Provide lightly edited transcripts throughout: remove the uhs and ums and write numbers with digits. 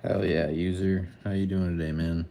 Hell yeah, user. How you doing today, man?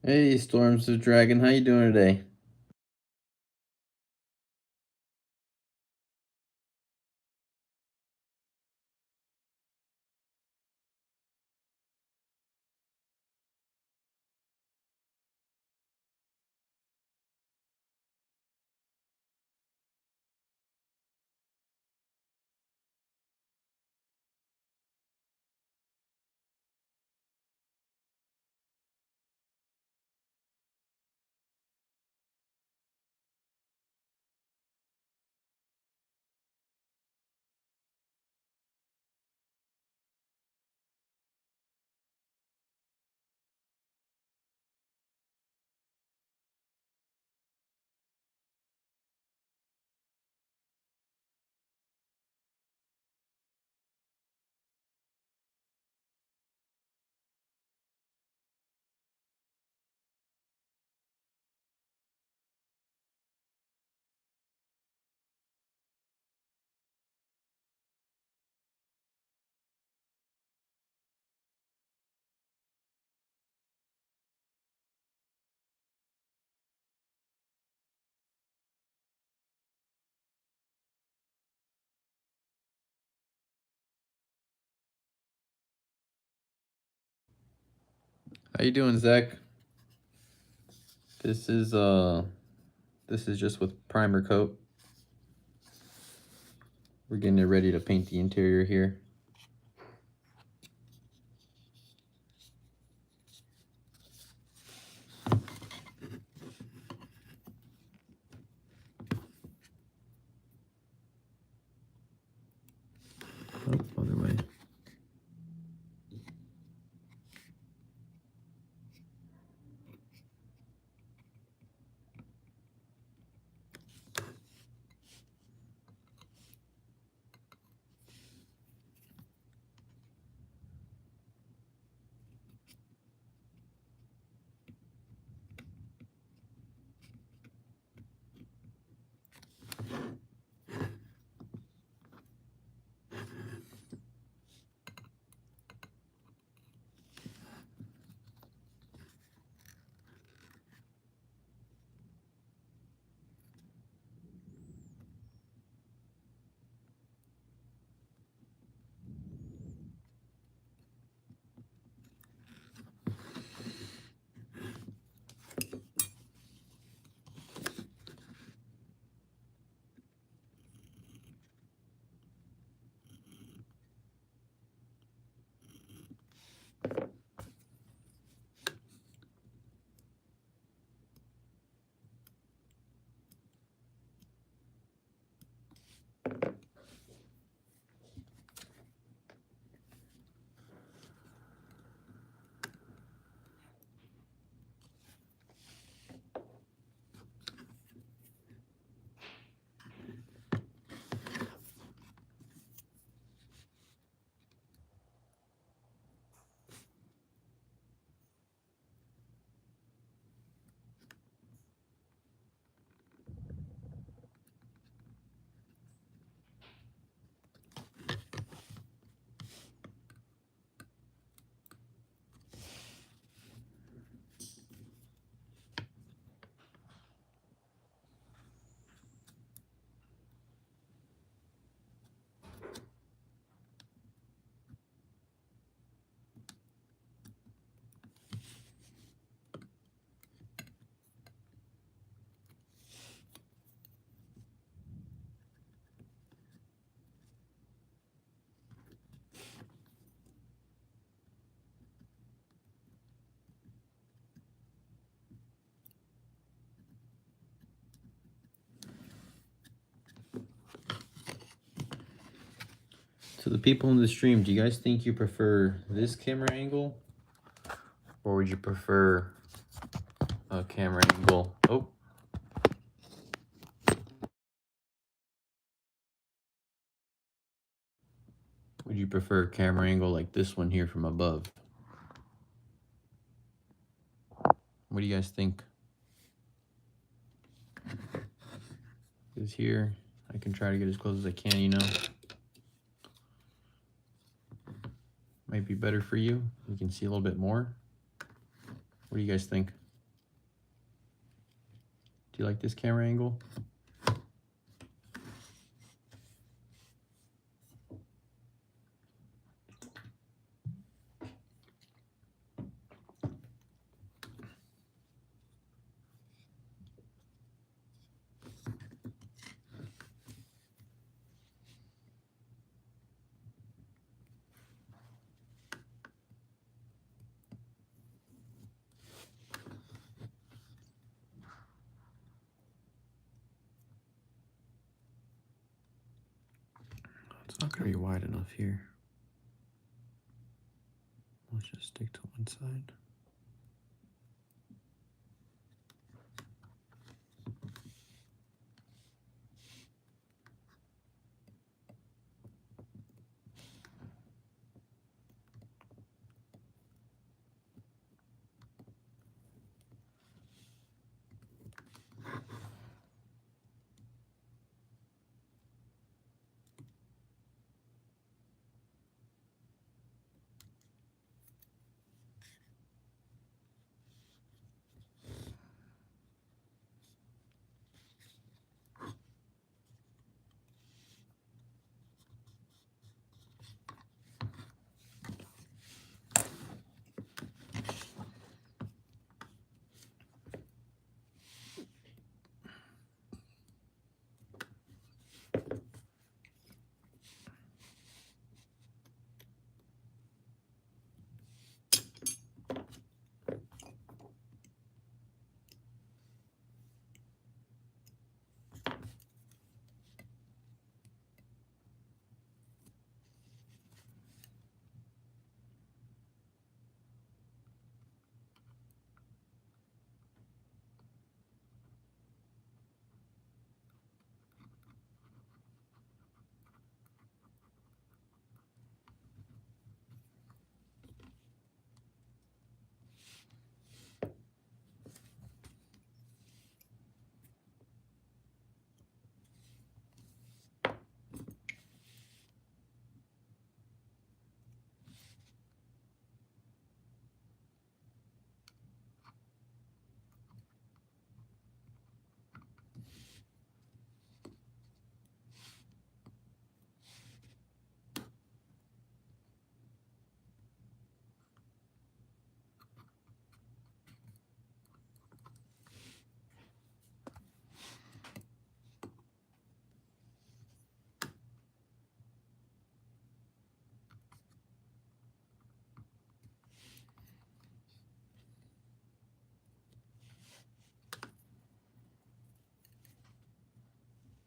Hey, Storms of Dragon, how you doing today? How you doing, Zach? This is just with primer coat. We're getting it ready to paint the interior here. Oh, other way. To the people in the stream, do you guys think you prefer this camera angle, or would you prefer a camera angle? Oh, would you prefer a camera angle like this one here from above? What do you guys think? Because here, I can try to get as close as I can, you know. Might be better for you. You can see a little bit more. What do you guys think? you like this camera angle? It's not gonna be wide enough here. Let's just stick to one side.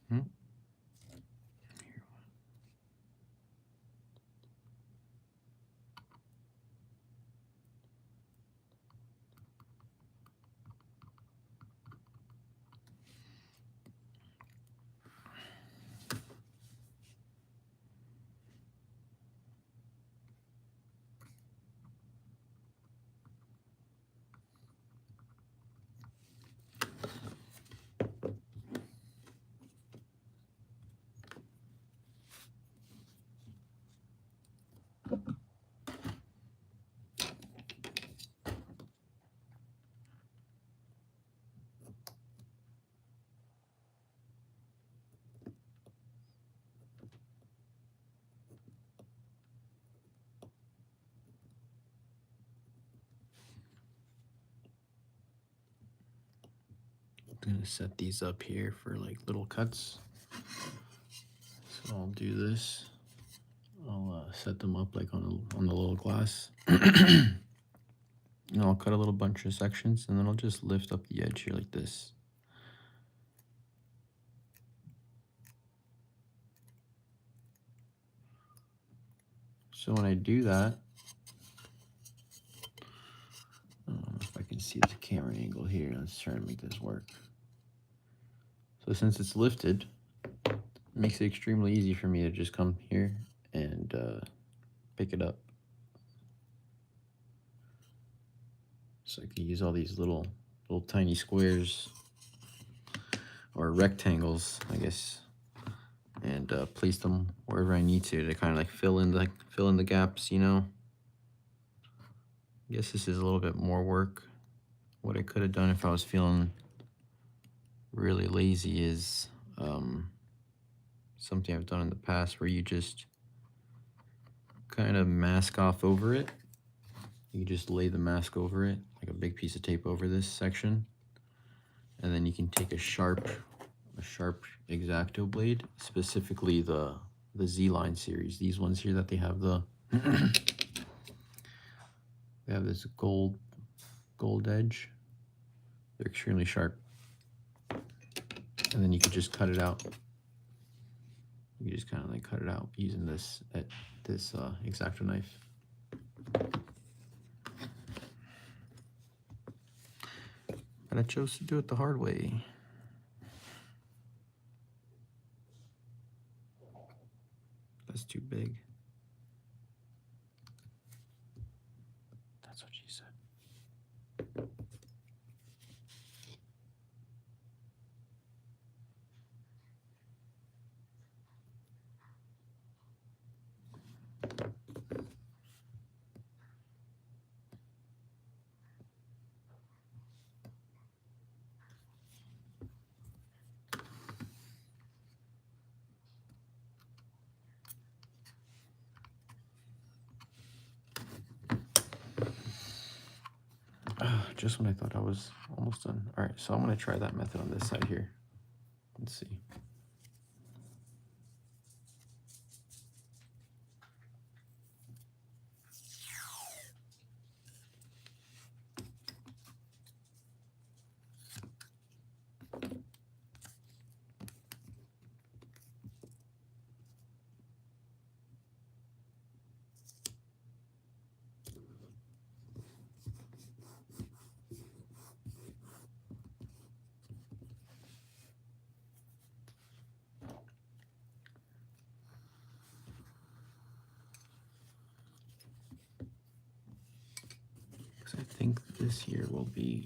Hmm? I'm gonna set these up here for like little cuts. So I'll do this. I'll set them up like on the little glass. And I'll cut a little bunch of sections, and then I'll just lift up the edge here like this. So when I do that, I don't know if I can see the camera angle here. Let's try to make this work. So since it's lifted, it makes it extremely easy for me to just come here and pick it up. So I can use all these little tiny squares or rectangles, I guess, and place them wherever I need to kind of like fill in the gaps, you know. I guess this is a little bit more work. What I could have done if I was feeling really lazy is something I've done in the past where you just kind of mask off over it. You just lay the mask over it, like a big piece of tape over this section. And then you can take a sharp X-Acto blade, specifically the Z-Line series. These ones here that they have the they have this gold edge. They're extremely sharp. And then you could just cut it out. You just kind of like cut it out using this X-Acto knife. But I chose to do it the hard way. That's too big. That's what she said. Just when I thought I was almost done. All right, so I'm gonna try that method on this side here. Let's see. I think this here will be.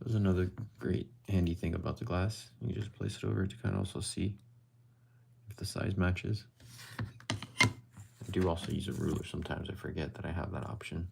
There's another great handy thing about the glass. You just place it over to kind of also see if the size matches. I do also use a ruler sometimes. I forget that I have that option.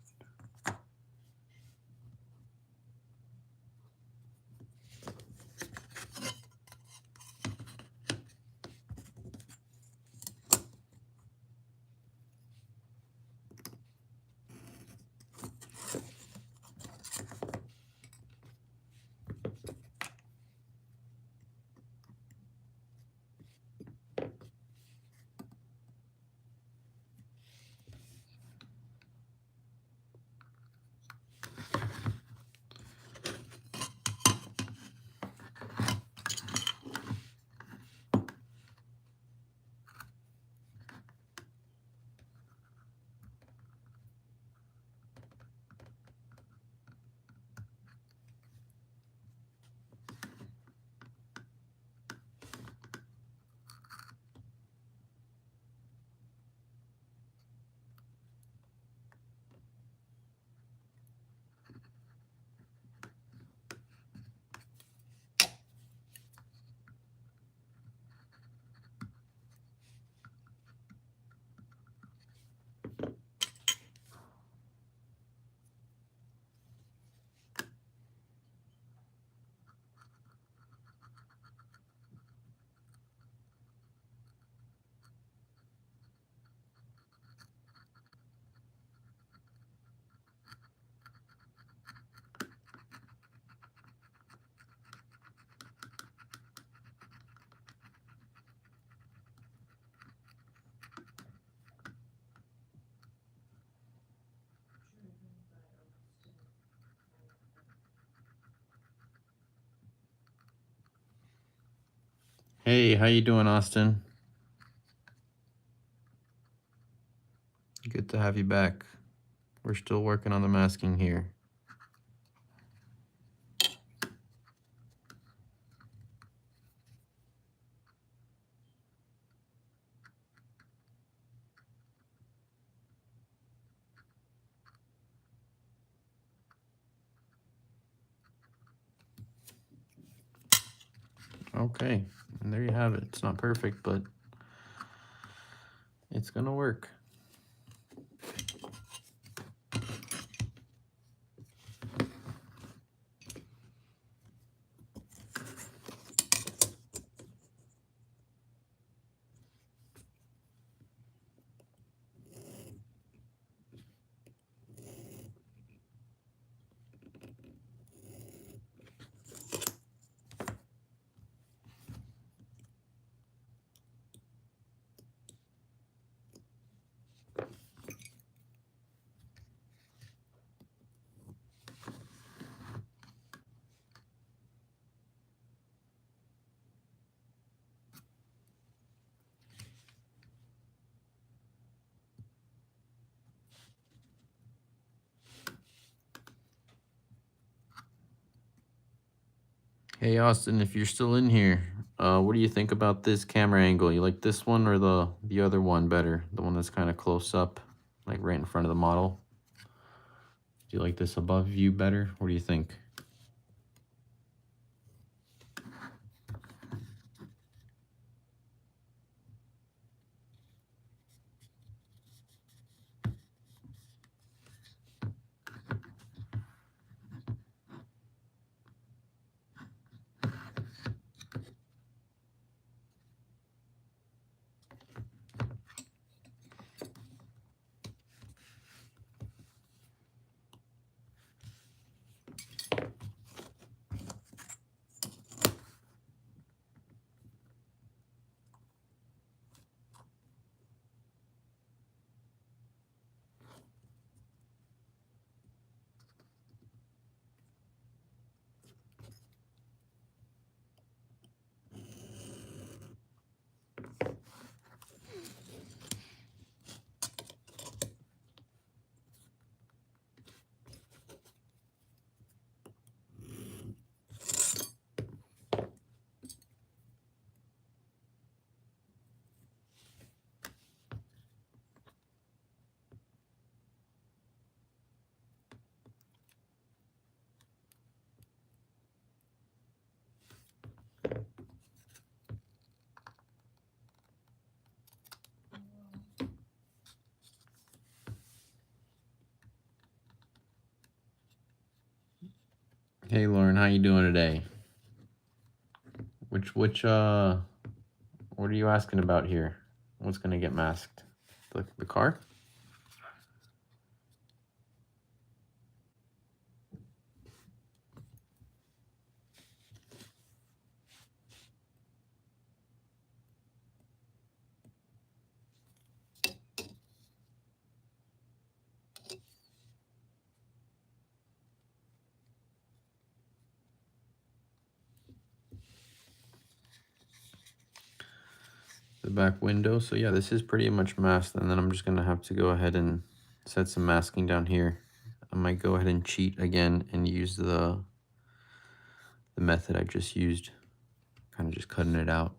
Hey, how you doing, Austin? Good to have you back. We're still working on the masking here. Okay, and there you have it. It's not perfect, but it's gonna work. Hey Austin, if you're still in here, what do you think about this camera angle? You like this one or the other one better? The one that's kind of close up, like right in front of the model? Do you like this above view better? What do you think? Hey Lauren, how you doing today? Which what are you asking about here? What's gonna get masked? The car? The back window. So yeah, this is pretty much masked, and then I'm just gonna have to go ahead and set some masking down here. I might go ahead and cheat again and use the method I just used, kind of just cutting it out.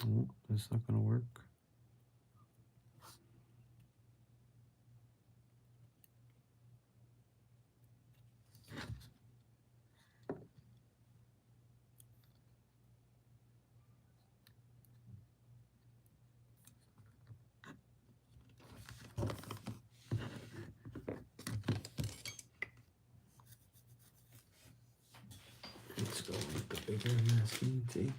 Oh, that's not gonna work. Let's go with the bigger masking tape.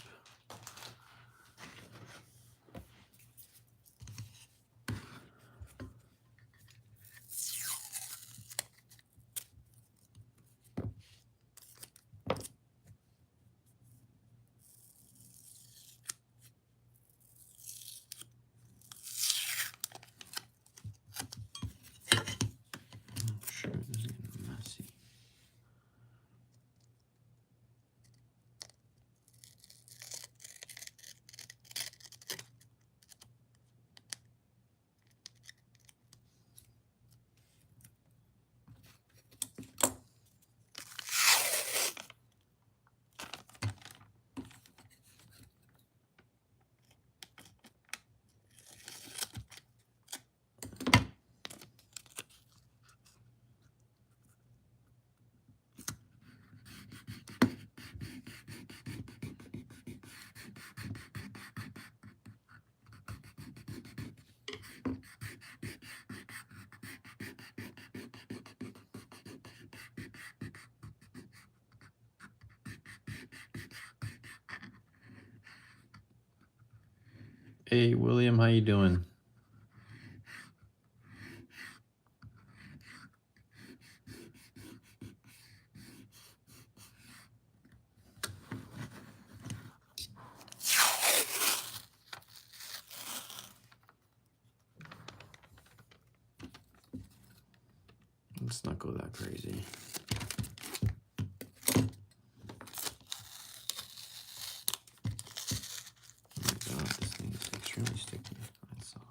Sure, this is getting messy. Hey, William, how you doing? Let's not go that crazy. Oh my god, this thing is extremely sticky. That's all.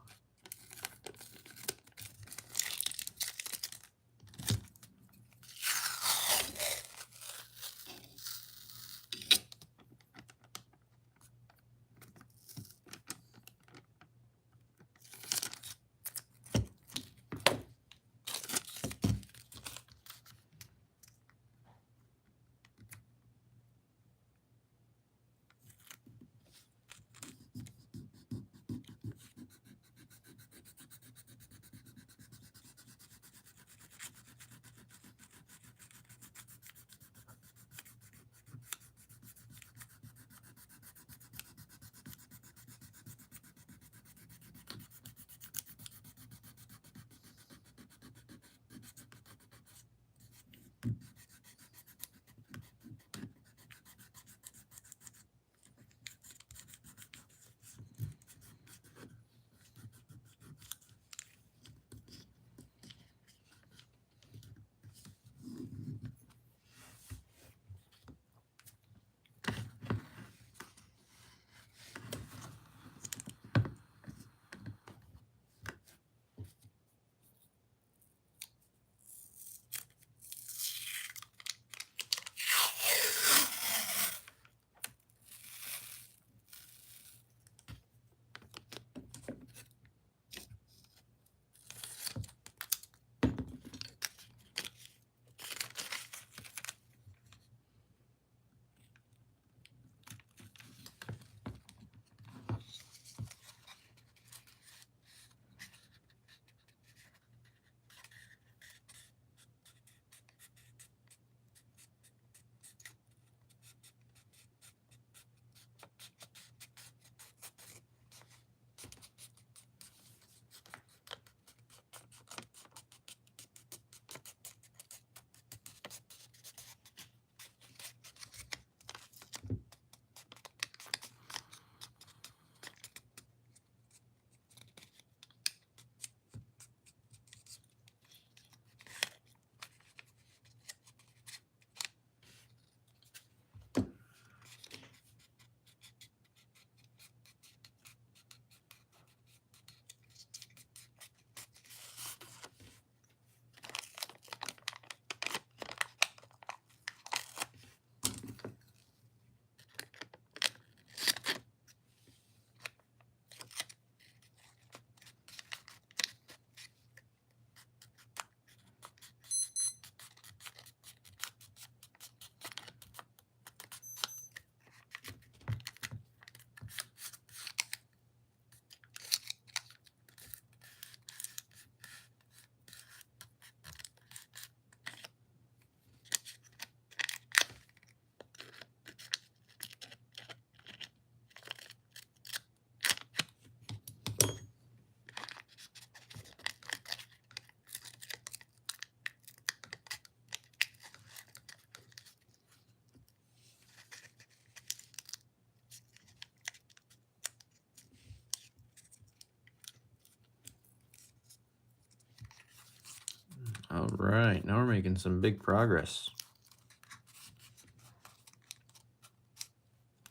All right, now we're making some big progress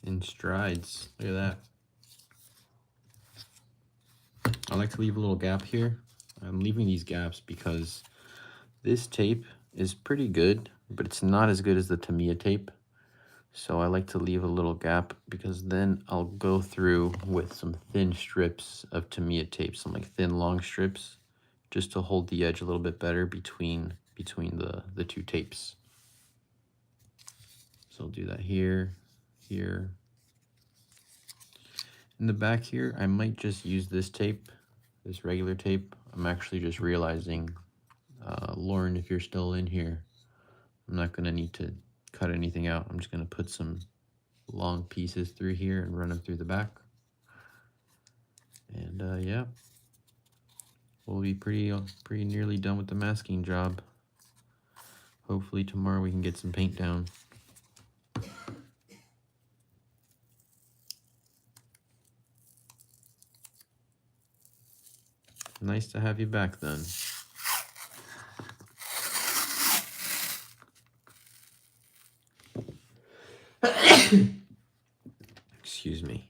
in strides. Look at that. I like to leave a little gap here. I'm leaving these gaps because this tape is pretty good, but it's not as good as the Tamiya tape. So I like to leave a little gap because then I'll go through with some thin strips of Tamiya tape, some like thin long strips, just to hold the edge a little bit better between the two tapes. So I'll do that here, here. In the back here, I might just use this tape, this regular tape. I'm actually just realizing, Lauren, if you're still in here, I'm not gonna need to cut anything out. I'm just gonna put some long pieces through here and run them through the back. And yeah, we'll be pretty nearly done with the masking job. Hopefully tomorrow we can get some paint down. Nice to have you back then. Excuse me.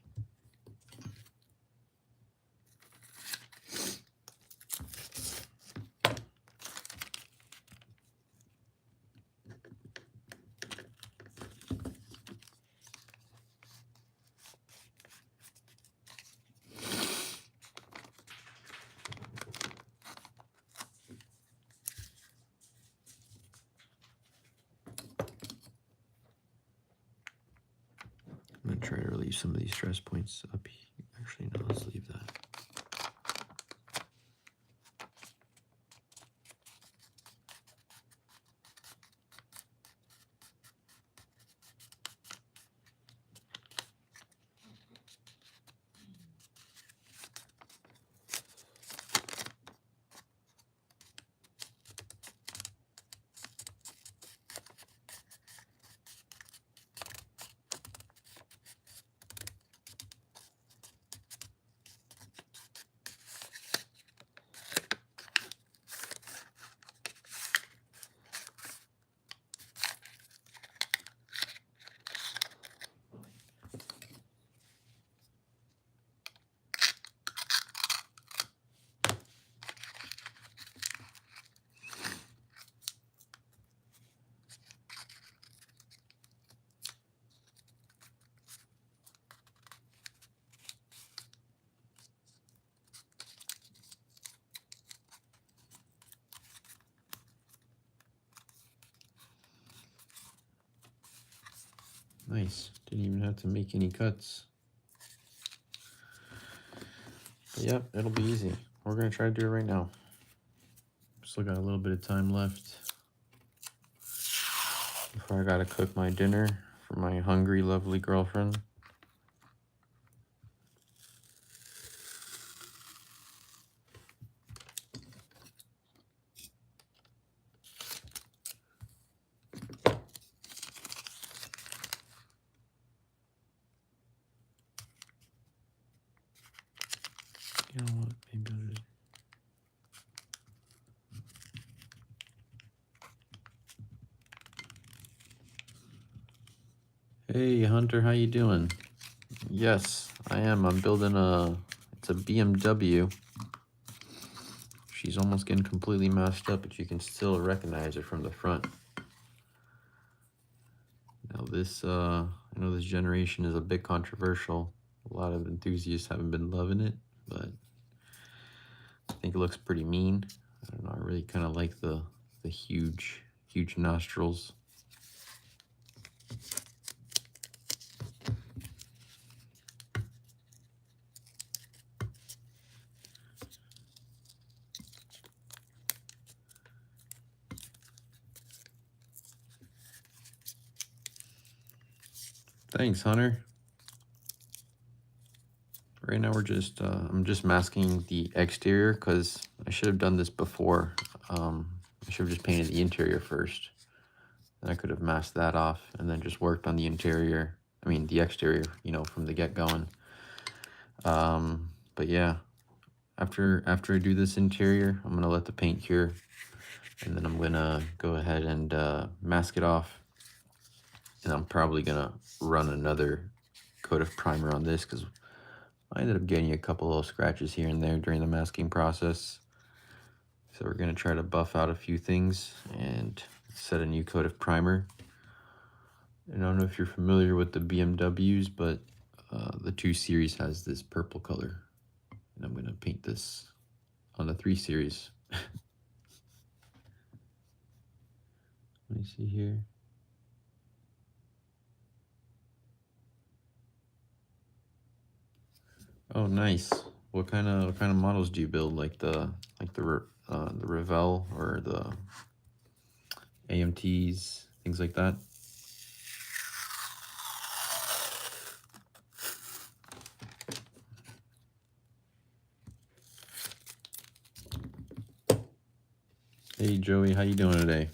I'm gonna try to relieve some of these stress points up here. Actually, no, let's leave that. Nice. Didn't even have to make any cuts. But yep, it'll be easy. We're gonna try to do it right now. Still got a little bit of time left before I gotta cook my dinner for my hungry, lovely girlfriend. You know what? Maybe I'll just... Hey Hunter, how you doing? Yes, I am. I'm building it's a BMW. She's almost getting completely mashed up, but you can still recognize her from the front. Now this, I know this generation is a bit controversial. A lot of enthusiasts haven't been loving it, but I think it looks pretty mean. I don't know, I really kind of like the huge nostrils. Thanks, Hunter. Right now we're just, I'm just masking the exterior because I should have done this before. I should have just painted the interior first. Then I could have masked that off and then just worked on the interior. I mean, the exterior, you know, from the get-going. But yeah, after I do this interior, I'm gonna let the paint cure, and then I'm gonna go ahead and mask it off. And I'm probably gonna run another coat of primer on this because I ended up getting a couple little scratches here and there during the masking process. So we're gonna try to buff out a few things and set a new coat of primer. And I don't know if you're familiar with the BMWs, but the 2 Series has this purple color. And I'm gonna paint this on the 3 Series. Let me see here. Oh, nice. What kind of models do you build? Like the Revell or the AMTs, things like that? Hey Joey, how you doing today?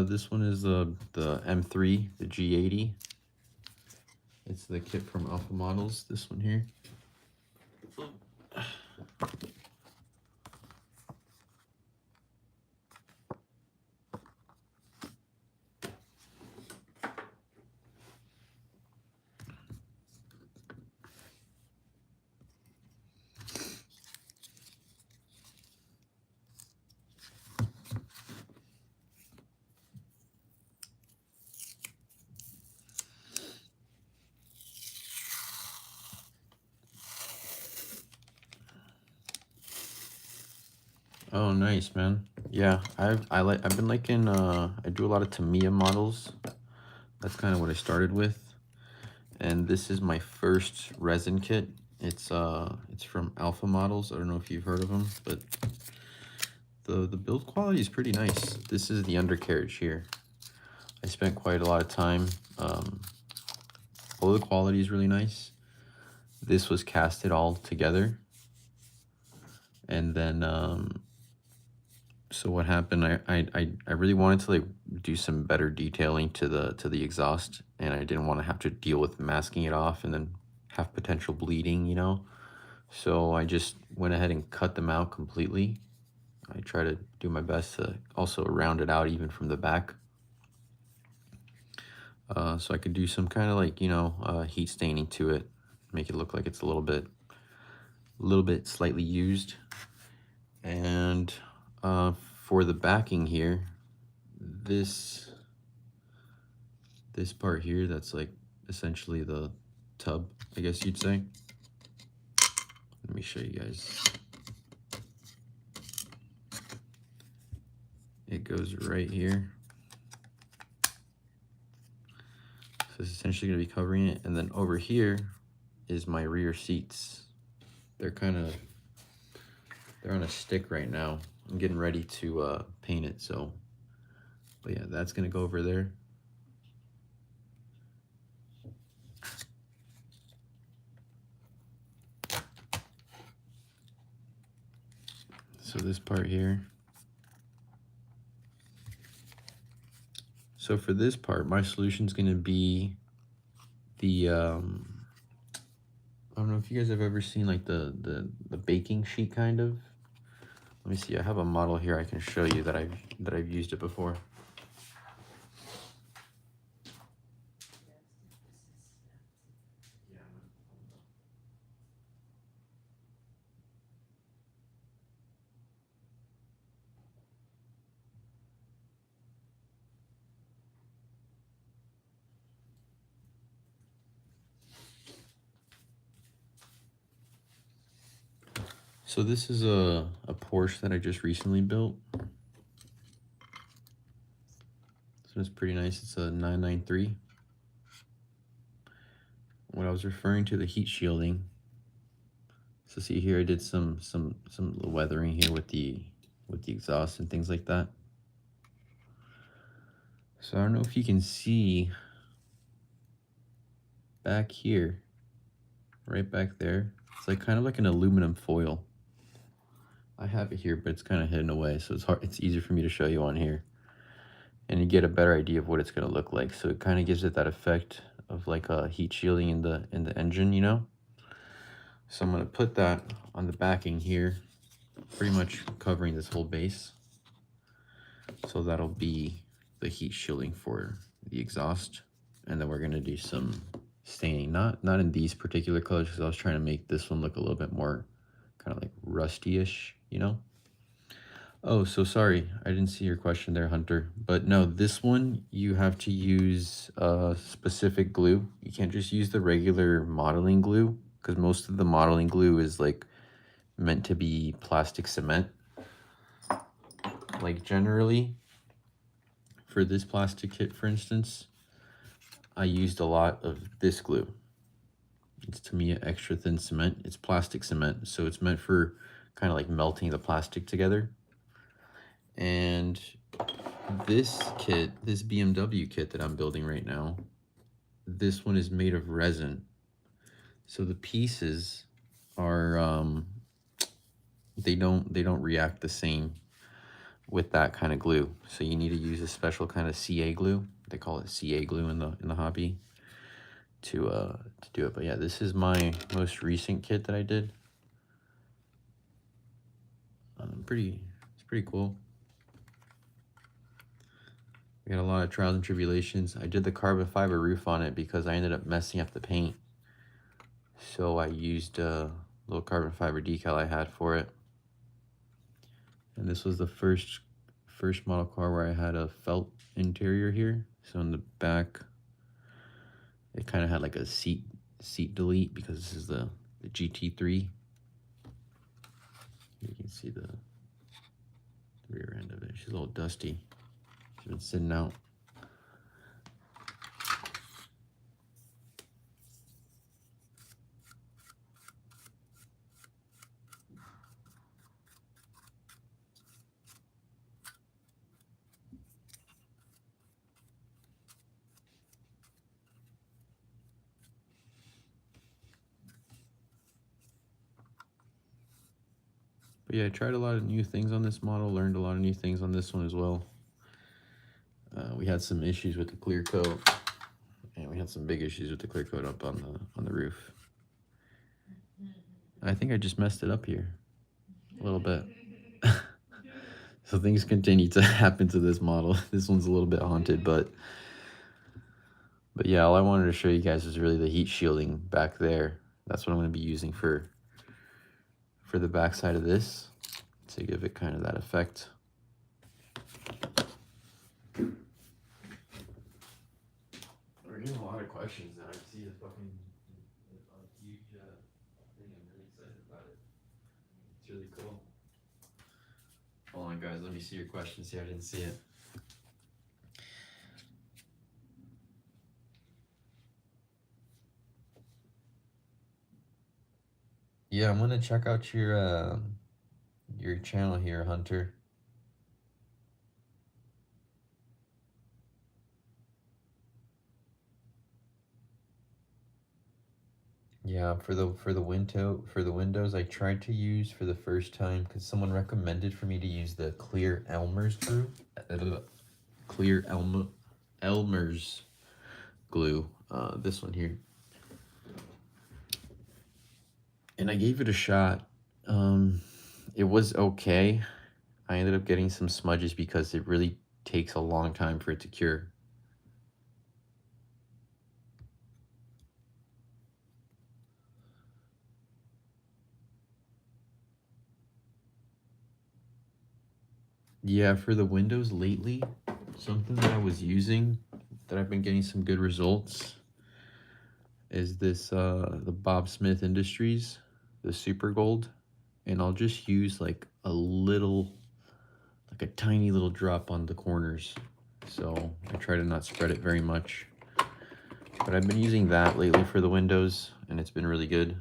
This one is the M3, the G80. It's the kit from Alpha Models, this one here. Oh, nice, man. Yeah, I've been liking I do a lot of Tamiya models. That's kind of what I started with. And this is my first resin kit. It's from Alpha Models. I don't know if you've heard of them, but the build quality is pretty nice. This is the undercarriage here. I spent quite a lot of time. All the quality is really nice. This was casted all together. And then so what happened, I really wanted to like do some better detailing to the exhaust, and I didn't want to have to deal with masking it off and then have potential bleeding, you know. So I just went ahead and cut them out completely. I try to do my best to also round it out even from the back. So I could do some kind of like, you know, heat staining to it, make it look like it's a little bit slightly used. And for the backing here, this part here, that's like essentially the tub, I guess you'd say. Let me show you guys. It goes right here. So it's essentially gonna be covering it. And then over here is my rear seats. They're on a stick right now. I'm getting ready to paint it, so, but yeah, that's gonna go over there. So this part here. So for this part, my solution is gonna be the, I don't know if you guys have ever seen like the baking sheet kind of. Let me see, I have a model here I can show you that I've used it before. So this is a Porsche that I just recently built. So it's pretty nice. It's a 993. When I was referring to the heat shielding, so see here I did some weathering here with the exhaust and things like that. So I don't know if you can see back here, right back there. It's like kind of like an aluminum foil. I have it here, but it's kind of hidden away, so it's hard. It's easier for me to show you on here, and you get a better idea of what it's gonna look like. So it kind of gives it that effect of like a heat shielding in the engine, you know. So I'm gonna put that on the backing here, pretty much covering this whole base. So that'll be the heat shielding for the exhaust, and then we're gonna do some staining, not in these particular colors, because I was trying to make this one look a little bit more kind of like rusty-ish, you know. Oh, so sorry, I didn't see your question there, Hunter. But no, this one you have to use specific glue. You can't just use the regular modeling glue, because most of the modeling glue is like meant to be plastic cement. Like generally, for this plastic kit, for instance, I used a lot of this glue. It's, to me, extra thin cement. It's plastic cement, so it's meant for kind of like melting the plastic together. And this kit, this BMW kit that I'm building right now, this one is made of resin. So the pieces are they don't react the same with that kind of glue. So you need to use a special kind of CA glue. They call it CA glue in the hobby to do it. But yeah, this is my most recent kit that I did. It's pretty cool. We had a lot of trials and tribulations. I did the carbon fiber roof on it because I ended up messing up the paint. So I used a little carbon fiber decal I had for it. And this was the first model car where I had a felt interior here. So in the back, it kind of had like a seat delete because this is the GT3. You can see the rear end of it. She's a little dusty. She's been sitting out. But yeah, I tried a lot of new things on this model, learned a lot of new things on this one as well. We had some issues with the clear coat, and we had some big issues with the clear coat up on the roof. I think I just messed it up here a little bit. So things continue to happen to this model. This one's a little bit haunted, but yeah, all I wanted to show you guys is really the heat shielding back there. That's what I'm going to be using for the back side of this to give it kind of that effect. We're getting a lot of questions now. I see a fucking huge thing. I'm really excited about it. It's really cool. Hold on, guys. Let me see your questions here. I didn't see it. Yeah, I'm gonna check out your channel here, Hunter. Yeah, for the windows, I tried to use for the first time because someone recommended for me to use the clear Elmer's glue. Elmer's glue. This one here. And I gave it a shot. It was okay. I ended up getting some smudges because it really takes a long time for it to cure. Yeah, for the windows lately, something that I was using that I've been getting some good results is this the Bob Smith Industries, the Super Gold. And I'll just use like a little, like a tiny little drop on the corners. So I try to not spread it very much. But I've been using that lately for the windows, and it's been really good.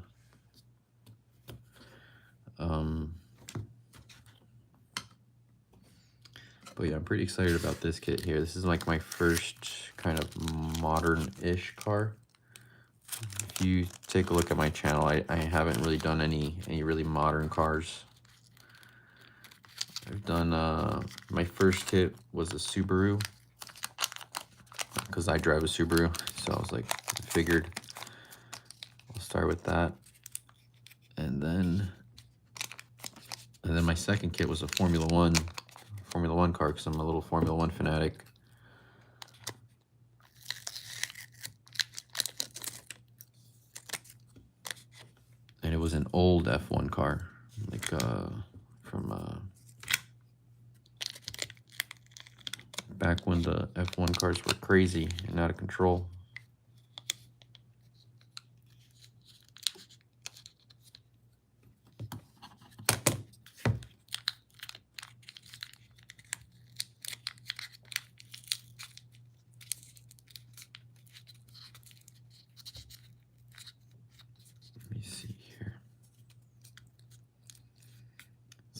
But yeah, I'm pretty excited about this kit here. This is like my first kind of modern-ish car. If you take a look at my channel, I haven't really done any really modern cars. I've done, my first kit was a Subaru, because I drive a Subaru, so I was like, figured I'll start with that. And then my second kit was a Formula One car, because I'm a little Formula One fanatic. And it was an old F1 car, like from back when the F1 cars were crazy and out of control.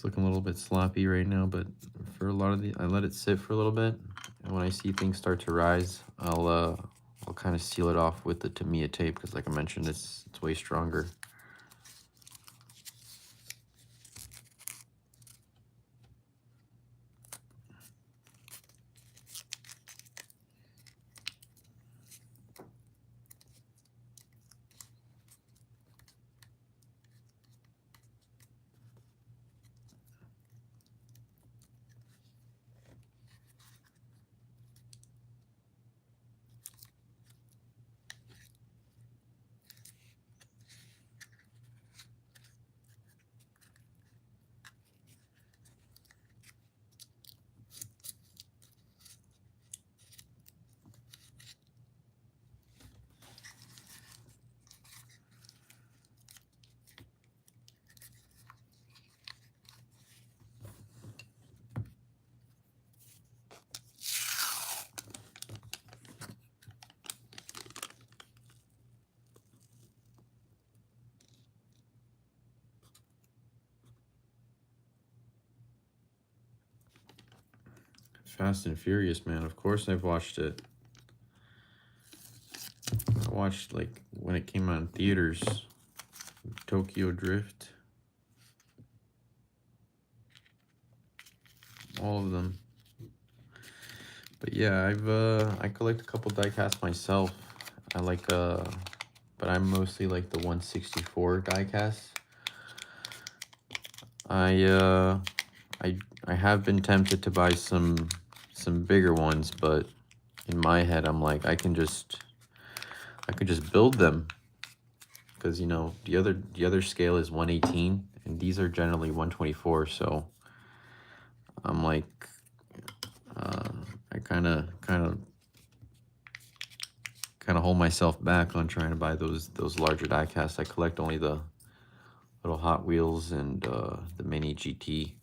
It's looking a little bit sloppy right now, but for a lot of the, I let it sit for a little bit, and when I see things start to rise, I'll kind of seal it off with the Tamiya tape, because like I mentioned, it's way stronger. Fast and Furious, man. Of course I've watched it. I watched, like, when it came out in theaters. Tokyo Drift. All of them. But yeah, I collect a couple diecasts myself. I like, but I'm mostly like the 164 diecasts. I have been tempted to buy some bigger ones, but in my head I'm like, I could just build them, because you know the other scale is 118 and these are generally 124, so I'm like, I kind of hold myself back on trying to buy those larger diecasts. I collect only the little Hot Wheels and the Mini GT.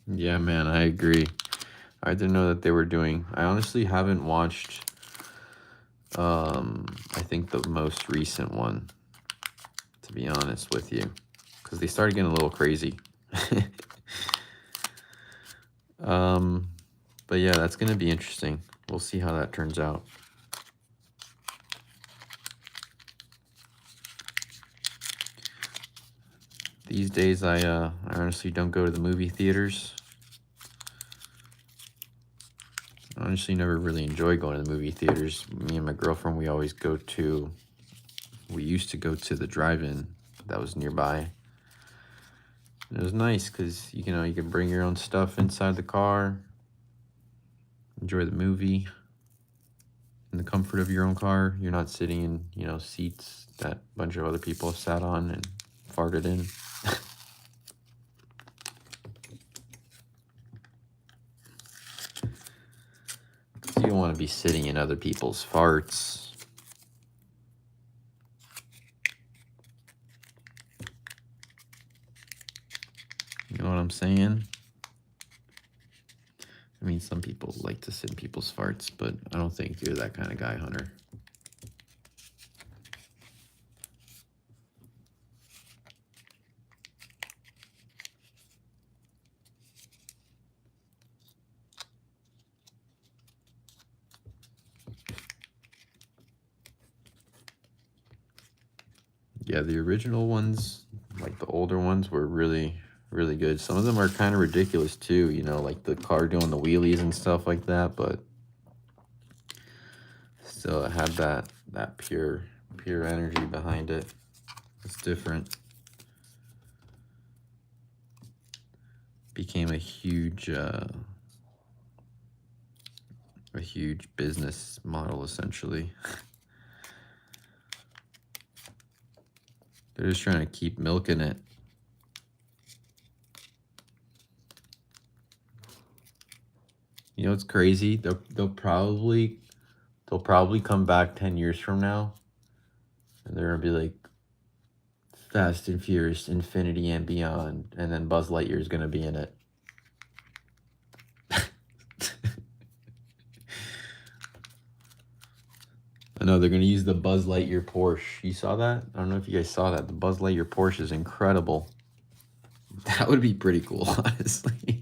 Yeah, man, I agree. I didn't know that they were doing. I honestly haven't watched, I think the most recent one, to be honest with you, because they started getting a little crazy. But yeah, that's gonna be interesting. We'll see how that turns out. These days, I honestly don't go to the movie theaters. I honestly never really enjoy going to the movie theaters. Me and my girlfriend, we used to go to the drive-in that was nearby. And it was nice because, you know, you can bring your own stuff inside the car, enjoy the movie in the comfort of your own car. You're not sitting in, you know, seats that a bunch of other people have sat on and farted in. You don't want to be sitting in other people's farts. You know what I'm saying? I mean, some people like to sit in people's farts, but I don't think you're that kind of guy, Hunter. Yeah, the original ones, like the older ones, were really, really good. Some of them are kind of ridiculous too, you know, like the car doing the wheelies and stuff like that, but still it had that pure pure energy behind it. It's different. Became a huge business model, essentially. They're just trying to keep milking it. You know, it's crazy. They'll probably come back 10 years from now, and they're gonna be like Fast and Furious, Infinity and Beyond, and then Buzz Lightyear is gonna be in it. I know they're gonna use the Buzz Lightyear Porsche. You saw that? I don't know if you guys saw that. The Buzz Lightyear Porsche is incredible. That would be pretty cool, honestly.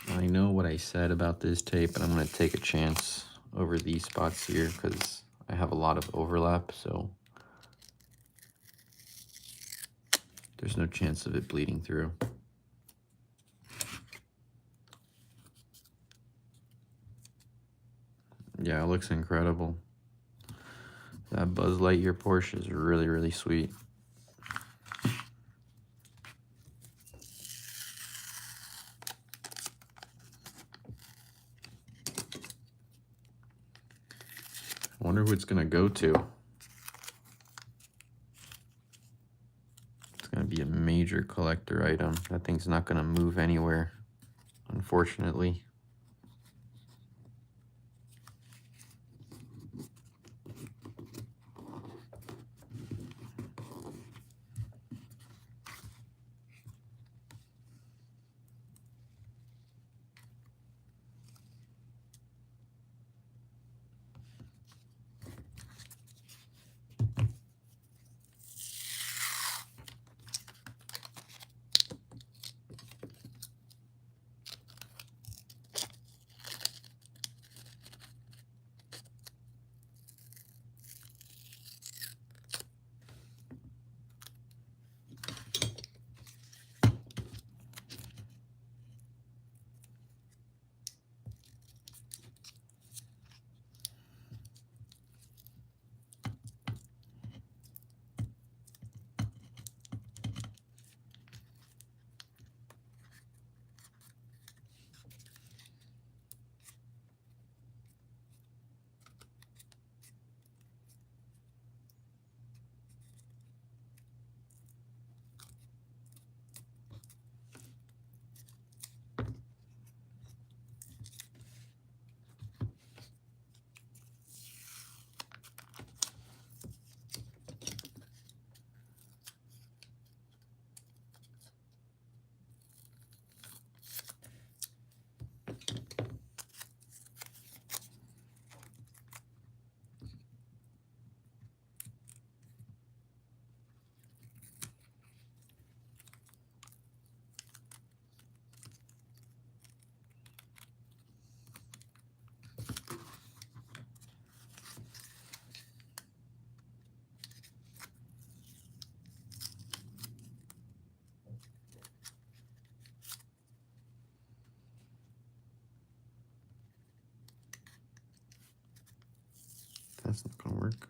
I know what I said about this tape, and I'm going to take a chance over these spots here because I have a lot of overlap, so there's no chance of it bleeding through. Yeah, it looks incredible. That Buzz Lightyear Porsche is really, really sweet. I wonder who it's going to go to. It's going to be a major collector item. That thing's not going to move anywhere, unfortunately. That's not going to work.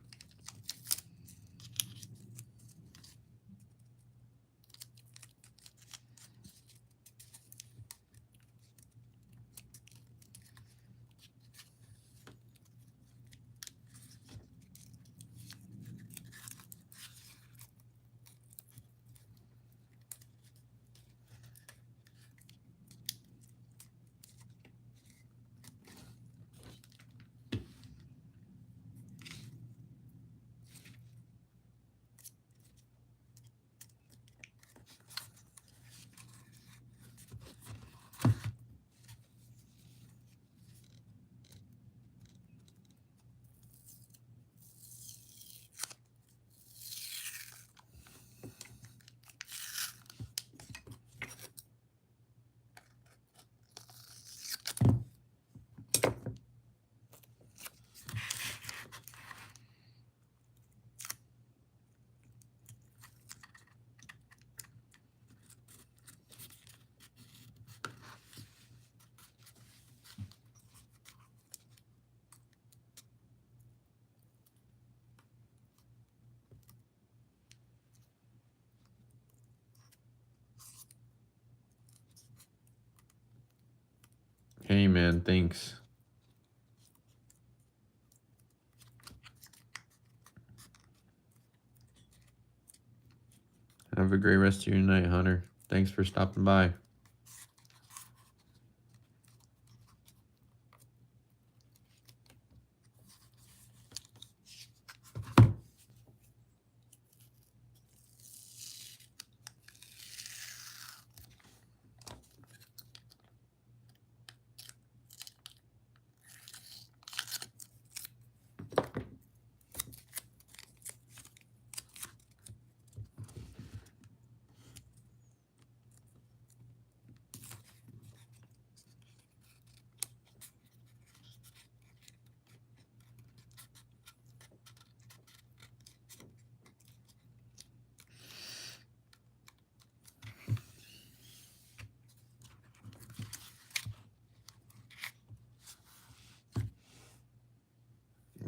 man. Thanks. Have a great rest of your night, Hunter. Thanks for stopping by.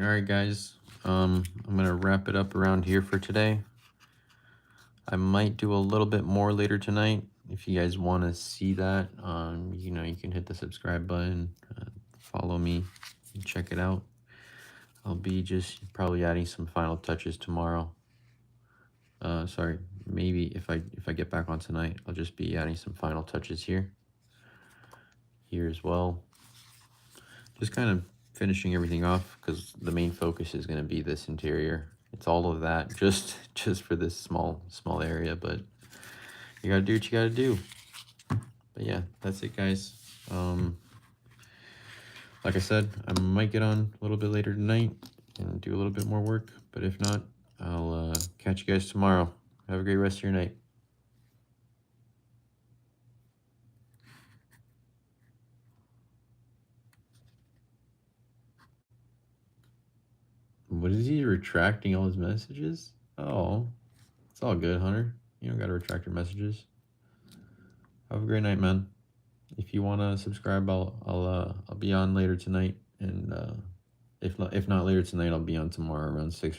All right, guys. I'm gonna wrap it up around here for today. I might do a little bit more later tonight. If you guys want to see that, you know, you can hit the subscribe button, follow me, and check it out. I'll be just probably adding some final touches tomorrow. Sorry, maybe if I get back on tonight, I'll just be adding some final touches here as well. Just kind of finishing everything off because the main focus is going to be this interior. It's all of that just for this small area, but you gotta do what you gotta do. But yeah, that's it, guys. Like I said, I might get on a little bit later tonight and do a little bit more work, but if not, I'll catch you guys tomorrow. Have a great rest of your night. What is he retracting all his messages? Oh, it's all good, Hunter. You don't gotta retract your messages. Have a great night, man. If you wanna subscribe, I'll be on later tonight, and if not later tonight, I'll be on tomorrow around 6